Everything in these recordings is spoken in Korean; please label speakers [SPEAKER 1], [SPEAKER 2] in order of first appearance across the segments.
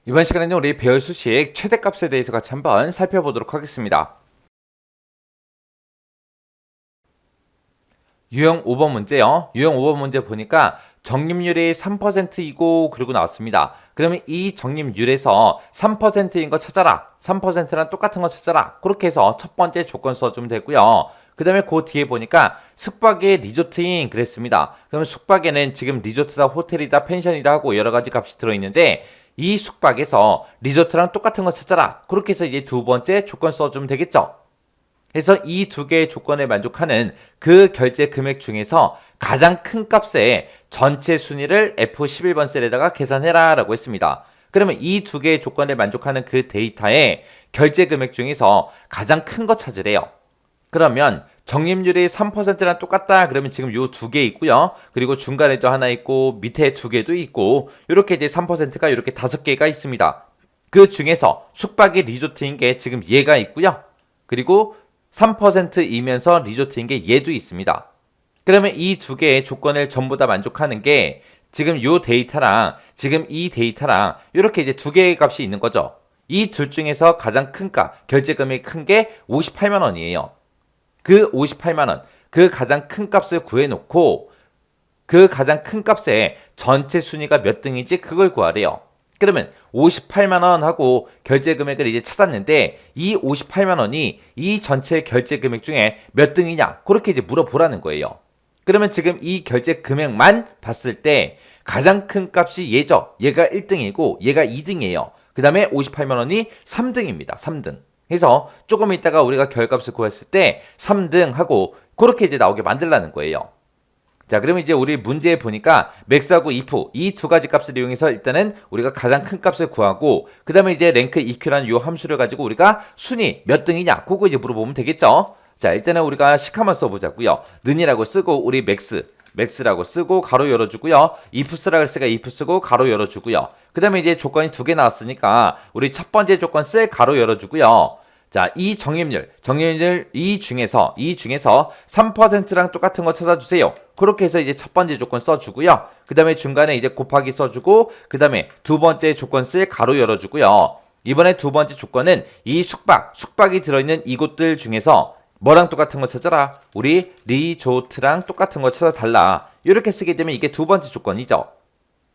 [SPEAKER 1] 이번 시간에는 우리 배울 수식 최대값에 대해서 같이 한번 살펴보도록 하겠습니다. 유형 5번 문제요. 유형 5번 문제 보니까 적립률이 3%이고 그러고 나왔습니다. 그러면 이 적립률에서 3%인 거 찾아라. 3%랑 똑같은 거 찾아라. 그렇게 해서 첫 번째 조건 써주면 되고요. 그 다음에 그 뒤에 보니까 숙박의 리조트인 그랬습니다. 그러면 숙박에는 지금 리조트다, 호텔이다, 펜션이다 하고 여러 가지 값이 들어있는데 이 숙박에서 리조트랑 똑같은 거 찾아라. 그렇게 해서 이제 두 번째 조건 써주면 되겠죠. 그래서 이 두 개의 조건에 만족하는 그 결제 금액 중에서 가장 큰 값의 전체 순위를 F11번 셀에다가 계산해라 라고 했습니다. 그러면 이 두 개의 조건에 만족하는 그 데이터의 결제 금액 중에서 가장 큰 거 찾으래요. 그러면 적립률이 3%랑 똑같다 그러면 지금 요 두 개 있고요. 그리고 중간에도 하나 있고 밑에 두 개도 있고 이렇게 이제 3%가 이렇게 5개가 있습니다. 그 중에서 숙박이 리조트인 게 지금 얘가 있고요. 그리고 3%이면서 리조트인 게 얘도 있습니다. 그러면 이 두 개의 조건을 전부 다 만족하는 게 지금 요 데이터랑 지금 이 데이터랑 이렇게 이제 두 개의 값이 있는 거죠. 이 둘 중에서 가장 큰 값, 결제 금액이 큰 게 58만 원이에요. 그 58만 원, 그 가장 큰 값을 구해놓고 그 가장 큰 값의 전체 순위가 몇 등인지 그걸 구하래요. 그러면 58만 원 하고 결제 금액을 이제 찾았는데 이 58만 원이 이 전체 결제 금액 중에 몇 등이냐 그렇게 이제 물어보라는 거예요. 그러면 지금 이 결제 금액만 봤을 때 가장 큰 값이 얘죠. 얘가 1등이고 얘가 2등이에요. 그 다음에 58만 원이 3등입니다. 3등. 그래서 조금 있다가 우리가 결값을 구했을 때 3등 하고 그렇게 이제 나오게 만들라는 거예요. 자, 그러면 이제 우리 문제에 보니까 맥스하고 if 이 두 가지 값을 이용해서 일단은 우리가 가장 큰 값을 구하고 그 다음에 이제 랭크 EQ라는 요 함수를 가지고 우리가 순위 몇 등이냐 그거 이제 물어보면 되겠죠. 자, 일단은 우리가 식 한번 써보자고요. 는이라고 쓰고 우리 맥스라고 쓰고 가로 열어주고요. if 쓰라고 했으니까 if 쓰고 가로 열어주고요. 그 다음에 이제 조건이 두 개 나왔으니까 우리 첫 번째 조건 셀 가로 열어주고요. 자, 이 적립률 이 중에서 3%랑 똑같은 거 찾아주세요. 그렇게 해서 이제 첫 번째 조건 써주고요. 그 다음에 중간에 이제 곱하기 써주고, 그 다음에 두 번째 조건 쓸 가로 열어주고요. 이번에 두 번째 조건은 이 숙박이 들어있는 이곳들 중에서 뭐랑 똑같은 거 찾아라. 우리 리조트랑 똑같은 거 찾아달라. 이렇게 쓰게 되면 이게 두 번째 조건이죠.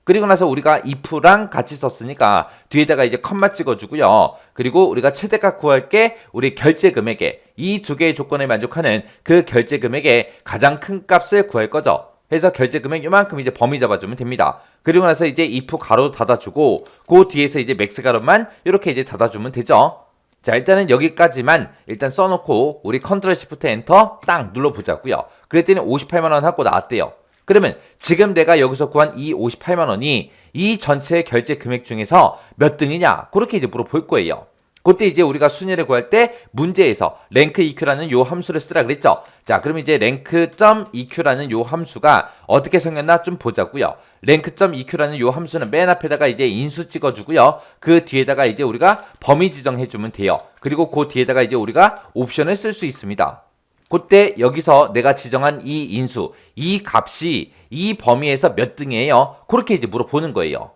[SPEAKER 1] 그리고 나서 우리가 if랑 같이 썼으니까 뒤에다가 이제 컴마 찍어주고요. 그리고 우리가 최대값 구할 게 우리 결제 금액에 이 두 개의 조건에 만족하는 그 결제 금액의 가장 큰 값을 구할 거죠. 그래서 결제 금액 요만큼 이제 범위 잡아주면 됩니다. 그리고 나서 이제 if 가로 닫아주고 그 뒤에서 이제 맥스 가로만 이렇게 이제 닫아주면 되죠. 자, 일단은 여기까지만 일단 써놓고 우리 컨트롤 시프트 엔터 딱 눌러보자고요. 그랬더니 58만 원 하고 나왔대요. 그러면 지금 내가 여기서 구한 이 58만 원이 이 전체 결제 금액 중에서 몇 등이냐 그렇게 이제 물어볼 거예요. 그때 이제 우리가 순위를 구할 때 문제에서 랭크 EQ라는 요 함수를 쓰라 그랬죠. 자, 그럼 이제 랭크.EQ라는 요 함수가 어떻게 생겼나 좀 보자고요. 랭크.EQ라는 요 함수는 맨 앞에다가 이제 인수 찍어주고요. 그 뒤에다가 이제 우리가 범위 지정해주면 돼요. 그리고 그 뒤에다가 이제 우리가 옵션을 쓸 수 있습니다. 그때 여기서 내가 지정한 이 인수, 이 값이 이 범위에서 몇 등이에요? 그렇게 이제 물어보는 거예요.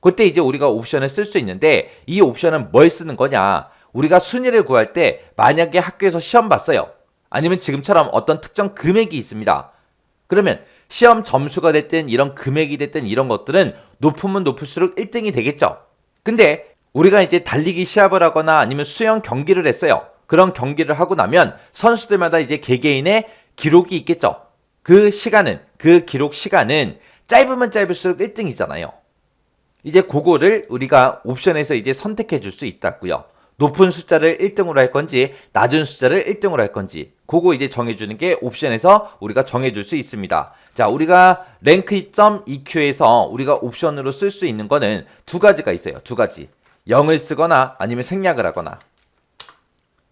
[SPEAKER 1] 그때 이제 우리가 옵션을 쓸 수 있는데 이 옵션은 뭘 쓰는 거냐? 우리가 순위를 구할 때 만약에 학교에서 시험 봤어요. 아니면 지금처럼 어떤 특정 금액이 있습니다. 그러면 시험 점수가 됐든 이런 금액이 됐든 이런 것들은 높으면 높을수록 1등이 되겠죠. 근데 우리가 이제 달리기 시합을 하거나 아니면 수영 경기를 했어요. 그런 경기를 하고 나면 선수들마다 이제 개개인의 기록이 있겠죠. 그 기록 시간은 짧으면 짧을수록 1등이잖아요. 이제 그거를 우리가 옵션에서 이제 선택해 줄 수 있다고요. 높은 숫자를 1등으로 할 건지 낮은 숫자를 1등으로 할 건지 그거 이제 정해주는 게 옵션에서 우리가 정해줄 수 있습니다. 자, 우리가 rank.eq에서 우리가 옵션으로 쓸 수 있는 거는 두 가지가 있어요. 두 가지. 0을 쓰거나 아니면 생략을 하거나.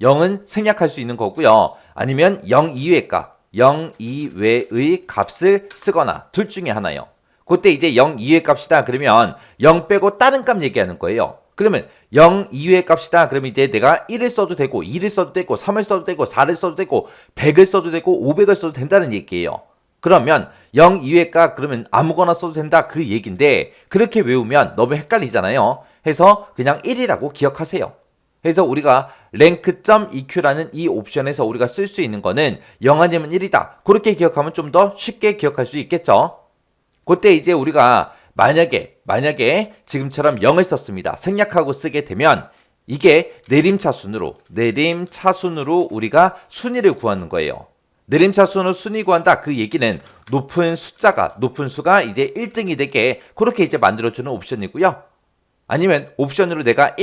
[SPEAKER 1] 0은 생략할 수 있는 거고요. 아니면 0 이외의 값, 0 이외의 값을 쓰거나 둘 중에 하나요. 그때 이제 0 이외의 값이다 그러면 0 빼고 다른 값 얘기하는 거예요. 그러면 0 이외의 값이다 그러면 이제 내가 1을 써도 되고 2를 써도 되고 3을 써도 되고 4를 써도 되고 100을 써도 되고 500을 써도 된다는 얘기예요. 그러면 0 이외의 값 그러면 아무거나 써도 된다 그 얘긴데 그렇게 외우면 너무 헷갈리잖아요. 해서 그냥 1이라고 기억하세요. 그래서 우리가 rank.eq라는 이 옵션에서 우리가 쓸 수 있는 거는 0 아니면 1이다. 그렇게 기억하면 좀 더 쉽게 기억할 수 있겠죠. 그때 이제 우리가 만약에 지금처럼 0을 썼습니다. 생략하고 쓰게 되면 이게 내림차순으로 우리가 순위를 구하는 거예요. 내림차순으로 순위 구한다. 그 얘기는 높은 수가 이제 1등이 되게 그렇게 이제 만들어주는 옵션이고요. 아니면 옵션으로 내가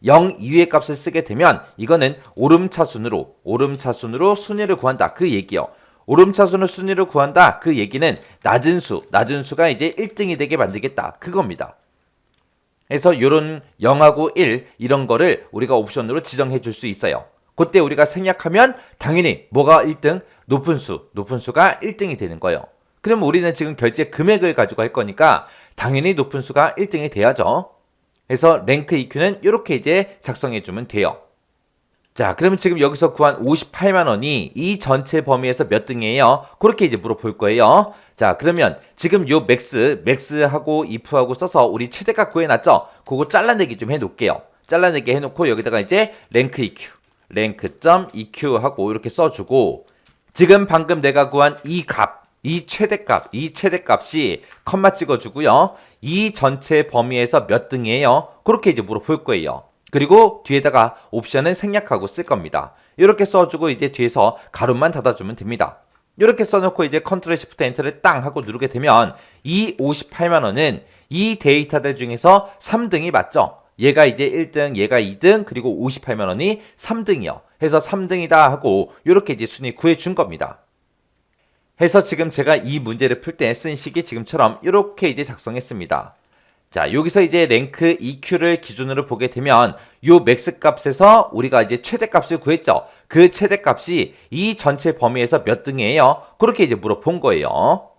[SPEAKER 1] 0 이외의 값을 쓰게 되면 이거는 오름차순으로 순위를 구한다. 그 얘기요. 오름차순으로 순위를 구한다. 그 얘기는 낮은 수가 이제 1등이 되게 만들겠다. 그겁니다. 그래서 요런 0하고 1 이런 거를 우리가 옵션으로 지정해 줄 수 있어요. 그때 우리가 생략하면 당연히 뭐가 1등? 높은 수가 1등이 되는 거예요. 그럼 우리는 지금 결제 금액을 가지고 할 거니까 당연히 높은 수가 1등이 돼야죠. 그래서 랭크 EQ는 이렇게 이제 작성해 주면 돼요. 자, 그러면 지금 여기서 구한 58만 원이 이 전체 범위에서 몇 등이에요? 그렇게 이제 물어볼 거예요. 자, 그러면 지금 요 맥스하고 if하고 써서 우리 최대값 구해놨죠? 그거 잘라내기 좀 해놓을게요. 잘라내기 해놓고 여기다가 이제 랭크 EQ 하고 이렇게 써주고 지금 방금 내가 구한 이 최대값이 컴마 찍어주고요. 이 전체 범위에서 몇 등이에요? 그렇게 이제 물어볼 거예요. 그리고 뒤에다가 옵션은 생략하고 쓸 겁니다. 이렇게 써주고 이제 뒤에서 가로만 닫아주면 됩니다. 이렇게 써놓고 이제 컨트롤 시프트 엔터를 땅 하고 누르게 되면 이 58만 원은 이 데이터들 중에서 3등이 맞죠? 얘가 이제 1등, 얘가 2등, 그리고 58만 원이 3등이요. 해서 3등이다 하고 이렇게 이제 순위 구해준 겁니다. 해서 지금 제가 이 문제를 풀 때 쓴 식이 지금처럼 이렇게 이제 작성했습니다. 자, 여기서 이제 랭크 EQ를 기준으로 보게 되면 요 맥스 값에서 우리가 이제 최대값을 구했죠. 그 최대값이 이 전체 범위에서 몇 등이에요? 그렇게 이제 물어본 거예요.